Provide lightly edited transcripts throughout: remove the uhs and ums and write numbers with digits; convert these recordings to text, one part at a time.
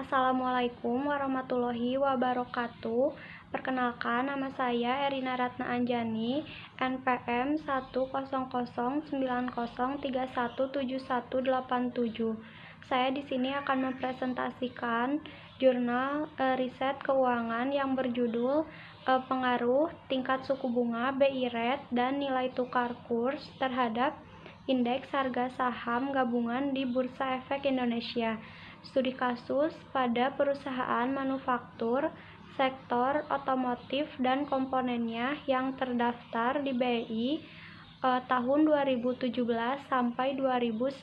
Assalamualaikum warahmatullahi wabarakatuh. Perkenalkan, nama saya Erina Ratna Anjani, NPM 1009030317187. Saya di sini akan mempresentasikan jurnal riset keuangan yang berjudul Pengaruh Tingkat Suku Bunga BI Rate dan Nilai Tukar Kurs terhadap Indeks Harga Saham Gabungan di Bursa Efek Indonesia. Studi kasus pada perusahaan manufaktur, sektor otomotif dan komponennya yang terdaftar di BI tahun 2017 sampai 2019.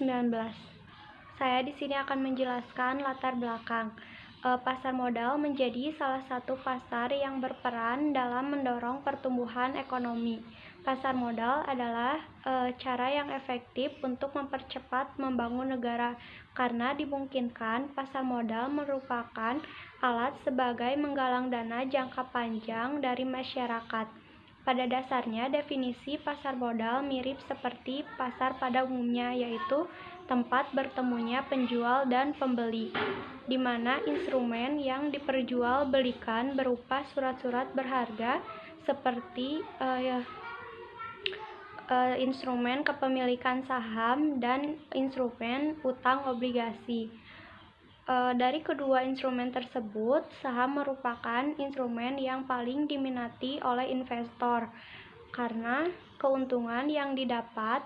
Saya di sini akan menjelaskan latar belakang. Pasar modal menjadi salah satu pasar yang berperan dalam mendorong pertumbuhan ekonomi. Pasar modal adalah cara yang efektif untuk mempercepat membangun negara karena dimungkinkan pasar modal merupakan alat sebagai menggalang dana jangka panjang dari masyarakat. Pada dasarnya, definisi pasar modal mirip seperti pasar pada umumnya, yaitu tempat bertemunya penjual dan pembeli, di mana instrumen yang diperjualbelikan berupa surat-surat berharga seperti instrumen kepemilikan saham dan instrumen utang obligasi. Dari kedua instrumen tersebut, saham merupakan instrumen yang paling diminati oleh investor karena keuntungan yang didapat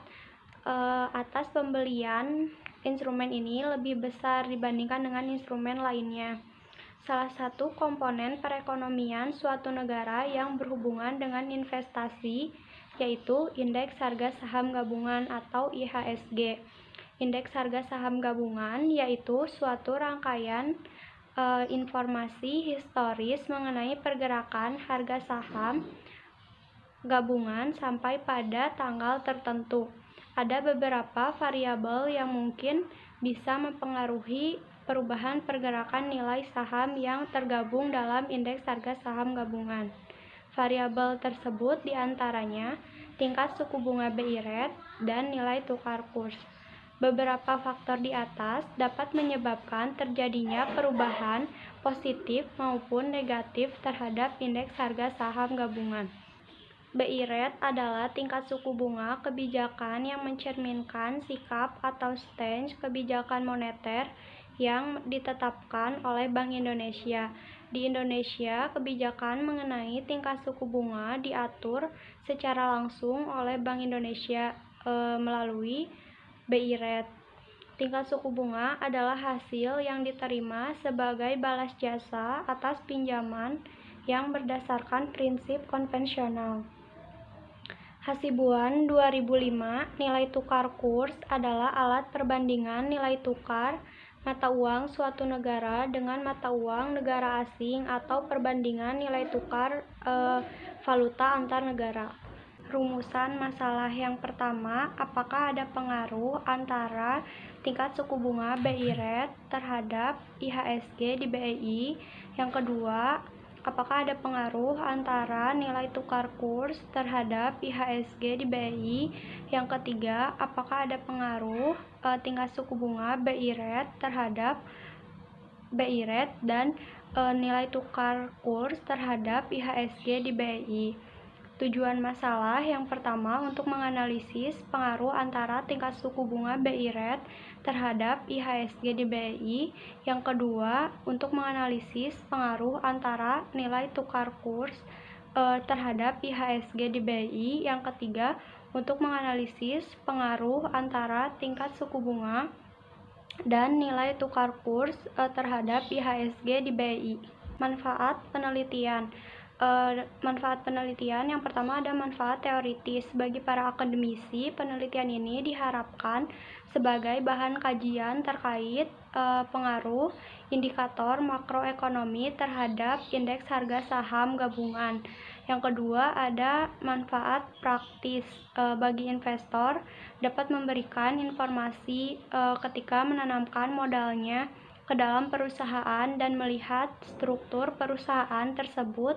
atas pembelian instrumen ini lebih besar dibandingkan dengan instrumen lainnya. Salah satu komponen perekonomian suatu negara yang berhubungan dengan investasi yaitu Indeks Harga Saham Gabungan atau IHSG. Indeks Harga Saham Gabungan yaitu suatu rangkaian informasi historis mengenai pergerakan harga saham gabungan sampai pada tanggal tertentu. Ada beberapa variabel yang mungkin bisa mempengaruhi perubahan pergerakan nilai saham yang tergabung dalam indeks harga saham gabungan. Variabel tersebut diantaranya tingkat suku bunga BI Rate dan nilai tukar kurs. Beberapa faktor di atas dapat menyebabkan terjadinya perubahan positif maupun negatif terhadap indeks harga saham gabungan. BI Rate adalah tingkat suku bunga kebijakan yang mencerminkan sikap atau stance kebijakan moneter yang ditetapkan oleh Bank Indonesia. Di Indonesia, kebijakan mengenai tingkat suku bunga diatur secara langsung oleh Bank Indonesia melalui BI Rate. Tingkat suku bunga adalah hasil yang diterima sebagai balas jasa atas pinjaman yang berdasarkan prinsip konvensional. Hasibuan 2005, nilai tukar kurs adalah alat perbandingan nilai tukar mata uang suatu negara dengan mata uang negara asing atau perbandingan nilai tukar valuta antar negara. Rumusan masalah yang pertama, apakah ada pengaruh antara tingkat suku bunga BI Rate terhadap IHSG di BI? Yang kedua, apakah ada pengaruh antara nilai tukar kurs terhadap IHSG di BI? Yang ketiga, apakah ada pengaruh tingkat suku bunga BI Rate terhadap BI Rate dan nilai tukar kurs terhadap IHSG di BI? Tujuan masalah yang pertama untuk menganalisis pengaruh antara tingkat suku bunga BI Rate terhadap IHSG di BI. Yang kedua, untuk menganalisis pengaruh antara nilai tukar kurs terhadap IHSG di BI. Yang ketiga, untuk menganalisis pengaruh antara tingkat suku bunga dan nilai tukar kurs terhadap IHSG di BI. Manfaat penelitian. Manfaat penelitian yang pertama ada manfaat teoritis. Bagi para akademisi, penelitian ini diharapkan sebagai bahan kajian terkait pengaruh indikator makroekonomi terhadap indeks harga saham gabungan. Yang kedua ada manfaat praktis. Bagi investor dapat memberikan informasi ketika menanamkan modalnya ke dalam perusahaan dan melihat struktur perusahaan tersebut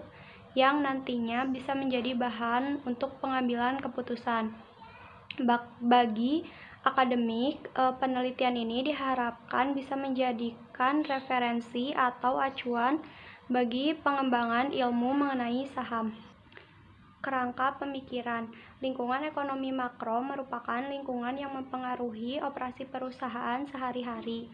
yang nantinya bisa menjadi bahan untuk pengambilan keputusan. Bagi akademik, penelitian ini diharapkan bisa menjadikan referensi atau acuan bagi pengembangan ilmu mengenai saham. Kerangka pemikiran. Lingkungan ekonomi makro merupakan lingkungan yang mempengaruhi operasi perusahaan sehari-hari.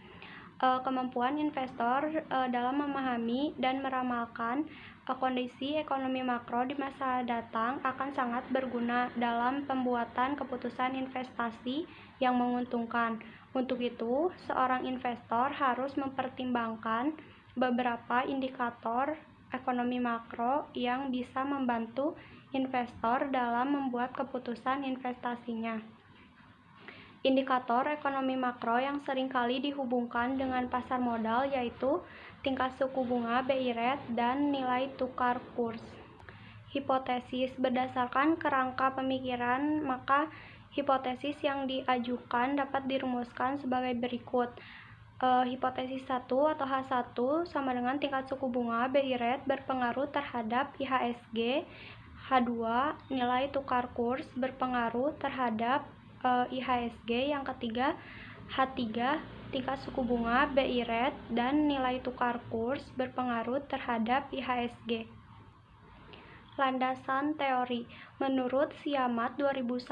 Kemampuan investor dalam memahami dan meramalkan kondisi ekonomi makro di masa datang akan sangat berguna dalam pembuatan keputusan investasi yang menguntungkan. Untuk itu, seorang investor harus mempertimbangkan beberapa indikator ekonomi makro yang bisa membantu investor dalam membuat keputusan investasinya. Indikator ekonomi makro yang seringkali dihubungkan dengan pasar modal yaitu tingkat suku bunga BI rate dan nilai tukar kurs. Hipotesis. Berdasarkan kerangka pemikiran, maka hipotesis yang diajukan dapat dirumuskan sebagai berikut. Hipotesis 1 atau H1 sama dengan tingkat suku bunga BI rate berpengaruh terhadap IHSG. H2, nilai tukar kurs berpengaruh terhadap IHSG. Yang ketiga, H3, tingkat suku bunga BI rate dan nilai tukar kurs berpengaruh terhadap IHSG. Landasan teori. Menurut Siamat 2001,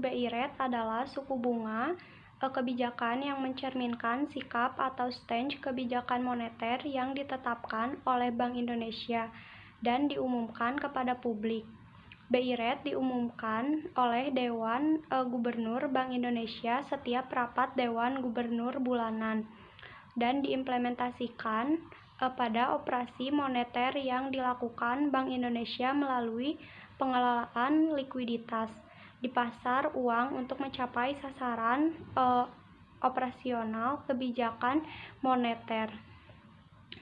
BI rate adalah suku bunga kebijakan yang mencerminkan sikap atau stance kebijakan moneter yang ditetapkan oleh Bank Indonesia dan diumumkan kepada publik. BI rate diumumkan oleh Dewan Gubernur Bank Indonesia setiap rapat Dewan Gubernur bulanan dan diimplementasikan pada operasi moneter yang dilakukan Bank Indonesia melalui pengelolaan likuiditas di pasar uang untuk mencapai sasaran operasional kebijakan moneter.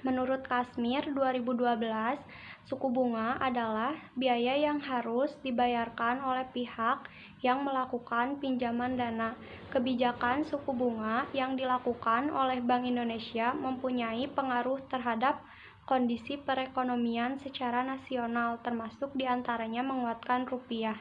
Menurut Kashmir 2012, suku bunga adalah biaya yang harus dibayarkan oleh pihak yang melakukan pinjaman dana. Kebijakan suku bunga yang dilakukan oleh Bank Indonesia mempunyai pengaruh terhadap kondisi perekonomian secara nasional, termasuk diantaranya menguatkan rupiah.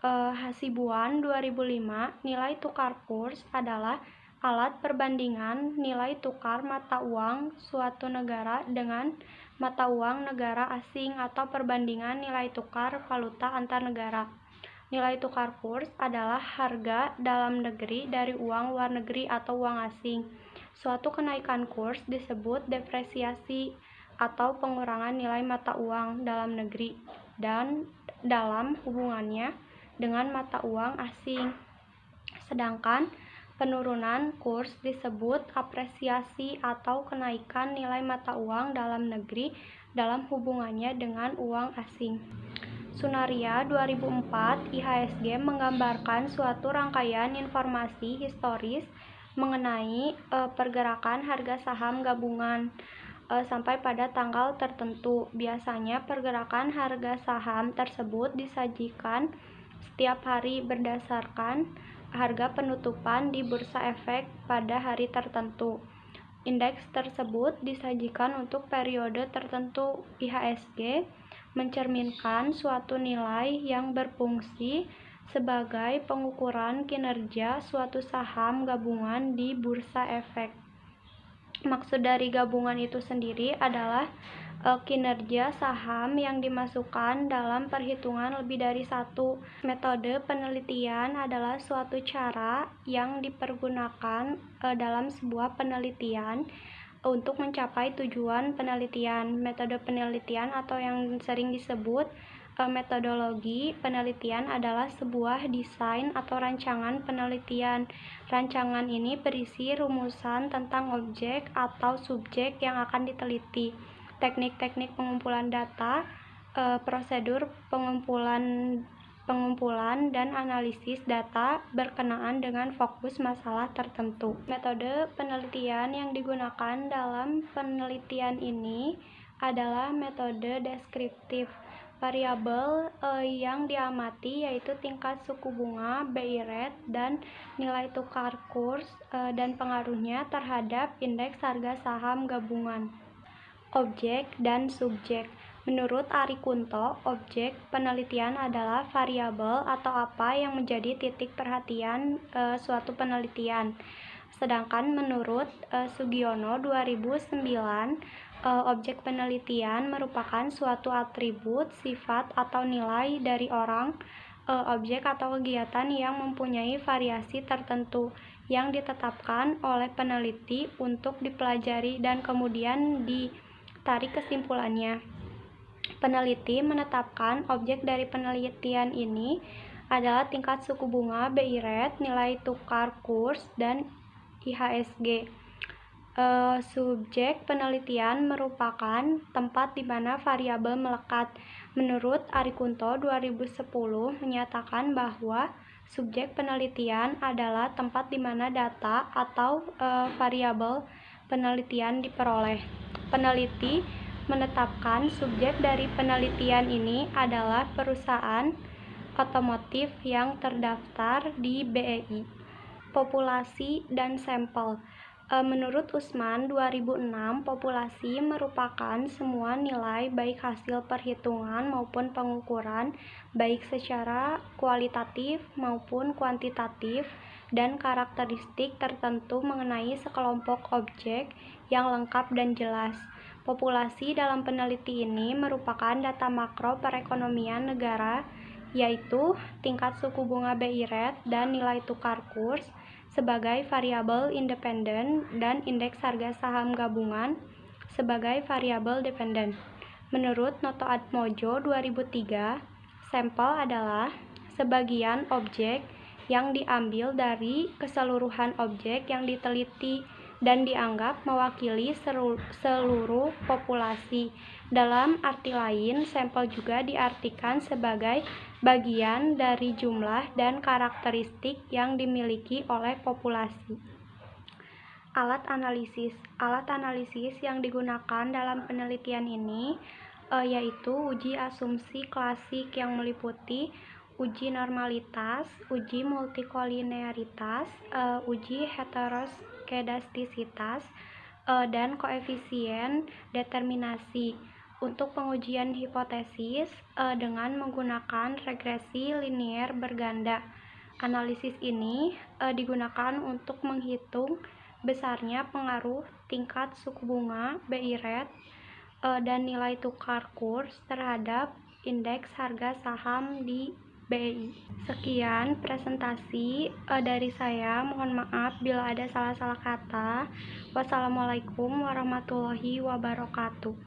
Hasibuan 2005, nilai tukar kurs adalah alat perbandingan nilai tukar mata uang suatu negara dengan mata uang negara asing atau perbandingan nilai tukar valuta antar negara. Nilai tukar kurs adalah harga dalam negeri dari uang luar negeri atau uang asing. Suatu kenaikan kurs disebut depresiasi atau pengurangan nilai mata uang dalam negeri dan dalam hubungannya dengan mata uang asing. Sedangkan penurunan kurs disebut apresiasi atau kenaikan nilai mata uang dalam negeri dalam hubungannya dengan uang asing. Sunaria 2004, IHSG menggambarkan suatu rangkaian informasi historis mengenai pergerakan harga saham gabungan sampai pada tanggal tertentu. Biasanya pergerakan harga saham tersebut disajikan setiap hari berdasarkan harga penutupan di bursa efek pada hari tertentu. Indeks tersebut disajikan untuk periode tertentu. IHSG mencerminkan suatu nilai yang berfungsi sebagai pengukuran kinerja suatu saham gabungan di bursa efek. Maksud dari gabungan itu sendiri adalah kinerja saham yang dimasukkan dalam perhitungan lebih dari satu. Metode penelitian adalah suatu cara yang dipergunakan dalam sebuah penelitian untuk mencapai tujuan penelitian. Metode penelitian atau yang sering disebut metodologi penelitian adalah sebuah desain atau rancangan penelitian. Rancangan ini berisi rumusan tentang objek atau subjek yang akan diteliti, teknik-teknik pengumpulan data, prosedur pengumpulan dan analisis data berkenaan dengan fokus masalah tertentu. Metode penelitian yang digunakan dalam penelitian ini adalah metode deskriptif. Variabel yang diamati yaitu tingkat suku bunga BI rate dan nilai tukar kurs dan pengaruhnya terhadap indeks harga saham gabungan. Objek dan subjek. Menurut Ari Kunto, objek penelitian adalah variabel atau apa yang menjadi titik perhatian suatu penelitian. Sedangkan menurut Sugiono 2009, objek penelitian merupakan suatu atribut, sifat, atau nilai dari orang, objek atau kegiatan yang mempunyai variasi tertentu yang ditetapkan oleh peneliti untuk dipelajari dan kemudian ditarik kesimpulannya. Peneliti menetapkan objek dari penelitian ini adalah tingkat suku bunga BI rate, nilai tukar kurs, dan IHSG. Subjek penelitian merupakan tempat di mana variabel melekat. Menurut Ari Kunto 2010 menyatakan bahwa subjek penelitian adalah tempat di mana data atau variabel penelitian diperoleh. Peneliti menetapkan subjek dari penelitian ini adalah perusahaan otomotif yang terdaftar di BEI. Populasi dan sampel. Menurut Usman 2006, populasi merupakan semua nilai baik hasil perhitungan maupun pengukuran, baik secara kualitatif maupun kuantitatif, dan karakteristik tertentu mengenai sekelompok objek yang lengkap dan jelas. Populasi dalam peneliti ini merupakan data makro perekonomian negara, yaitu tingkat suku bunga BI rate dan nilai tukar kurs sebagai variabel independen dan indeks harga saham gabungan sebagai variabel dependen. Menurut Noto Atmojo 2003, sampel adalah sebagian objek yang diambil dari keseluruhan objek yang diteliti dan dianggap mewakili seluruh populasi. Dalam arti lain, sampel juga diartikan sebagai bagian dari jumlah dan karakteristik yang dimiliki oleh populasi. Alat analisis. Alat analisis yang digunakan dalam penelitian ini yaitu uji asumsi klasik yang meliputi uji normalitas, uji multikolinearitas, uji heteroskedastisitas, dan koefisien determinasi. Untuk pengujian hipotesis dengan menggunakan regresi linier berganda. Analisis ini digunakan untuk menghitung besarnya pengaruh tingkat suku bunga BI rate dan nilai tukar kurs terhadap indeks harga saham di BI. Sekian presentasi dari saya. Mohon maaf bila ada salah-salah kata. Wassalamualaikum warahmatullahi wabarakatuh.